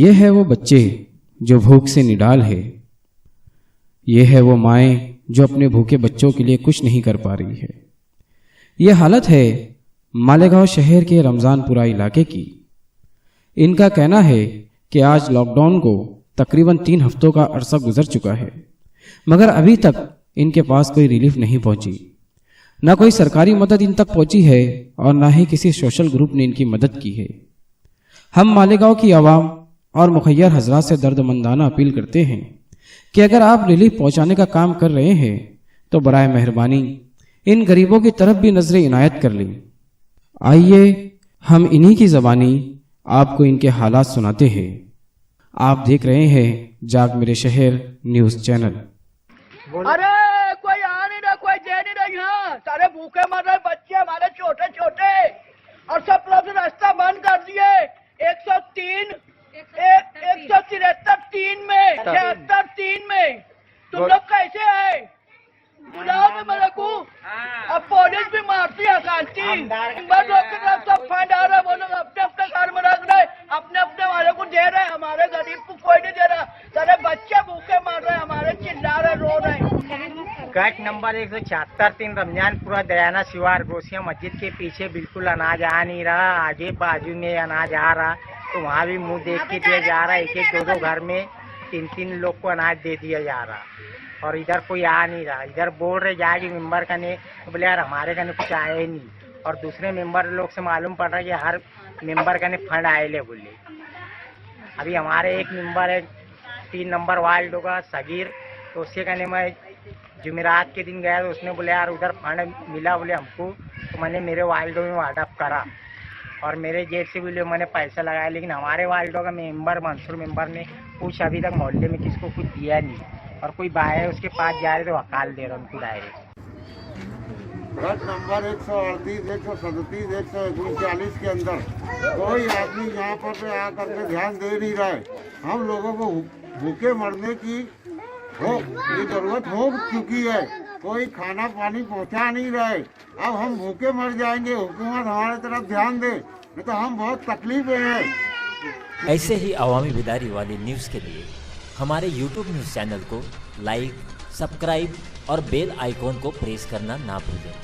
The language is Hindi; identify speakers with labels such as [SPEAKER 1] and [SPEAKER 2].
[SPEAKER 1] ये है वो बच्चे जो भूख से निडाल है। ये है वो माएँ जो अपने भूखे बच्चों के लिए कुछ नहीं कर पा रही है। ये हालत है मालेगांव शहर के रमजानपुरा इलाके की। इनका कहना है कि आज लॉकडाउन को तकरीबन 3 हफ्तों का अरसा गुजर चुका है, मगर अभी तक इनके पास कोई रिलीफ नहीं पहुंची। ना कोई सरकारी मदद इन तक पहुंची है और ना ही किसी सोशल ग्रुप ने इनकी मदद की है। हम मालेगांव की आवाम और मुखैयर हजरात से दर्दमंदाना अपील करते हैं कि अगर आप रिलीफ पहुंचाने का काम कर रहे हैं तो बराए मेहरबानी इन गरीबों की तरफ भी नजर इनायत कर लें। आइए हम इन्हीं की ज़बानी आपको इनके हालात सुनाते हैं। आप देख रहे हैं जाग मेरे शहर न्यूज़ चैनल।
[SPEAKER 2] अरे कोई आ नहीं रहा, कोई दे नहीं रहा, यहाँ सारे भूखे मर रहे बच्चे हमारे छोटे छोटे, और सब लोग रास्ता बंद कर दिए। 173 3 में 76 3 में तुम लोग कैसे आए? बुलाओ में मेरे को। अब पुलिस भी मारती है शांति। सब फंड आ रहा, वो लोग अपने अपने घर में रख रहे, अपने अपने वाले को दे रहे, हमारे गरीब को कोई नहीं दे रहा। सारे बच्चे भूखे मर रहे, हमारे चिल्ला रहे, रो रहे।
[SPEAKER 3] गट नंबर 176 3 रमजानपुरा दयाना शिवार गोसिया मस्जिद के पीछे बिल्कुल अनाज आ नहीं रहा। आगे बाजू में अनाज आ रहा तो वहाँ भी मुंह देख के दिया जा रहा है। 1-2 घर में 3 लोग को अनाज दे दिया जा रहा, और इधर कोई आ नहीं रहा। इधर बोल रहे जाके मेंबर का ने, तो बोले यार हमारे का ने कुछ आया ही नहीं। और दूसरे मेंबर लोग से मालूम पड़ रहा है कि हर मेंबर का ने फंड आए ले बोले। अभी हमारे एक मेंबर है 3 नंबर वार्ड होगा सगीर, तो उसके कहने मैं जुमेरात के दिन गया तो उसने बोले यार उधर फंड मिला बोले हमको, तो मैंने मेरे वार्डों में वार्डअप करा और मेरे जेब से भी मैंने पैसा लगाया। लेकिन हमारे वार्डों का मेंबर मंसूर मेंबर ने कुछ अभी तक मोहल्ले में किसको कुछ दिया नहीं, और कोई बाहर उसके पास जा रहे तो हकाल दे रहा उनको डायरेक्ट।
[SPEAKER 4] गट नंबर 138 137 139 के अंदर कोई आदमी यहाँ पर आकर के ध्यान दे नहीं रहा है। हम लोगों को भूखे मरने की ये जरूरत हो चुकी है, कोई खाना पानी पहुँचा नहीं रहा है। अब हम भूखे मर जाएंगे, हुकूमत हमारे तरफ ध्यान दे, नहीं तो हम बहुत तकलीफ में हैं।
[SPEAKER 5] ऐसे ही अवामी बेदारी वाली न्यूज़ के लिए हमारे YouTube न्यूज़ चैनल को लाइक, सब्सक्राइब और बेल आइकॉन को प्रेस करना ना भूलें।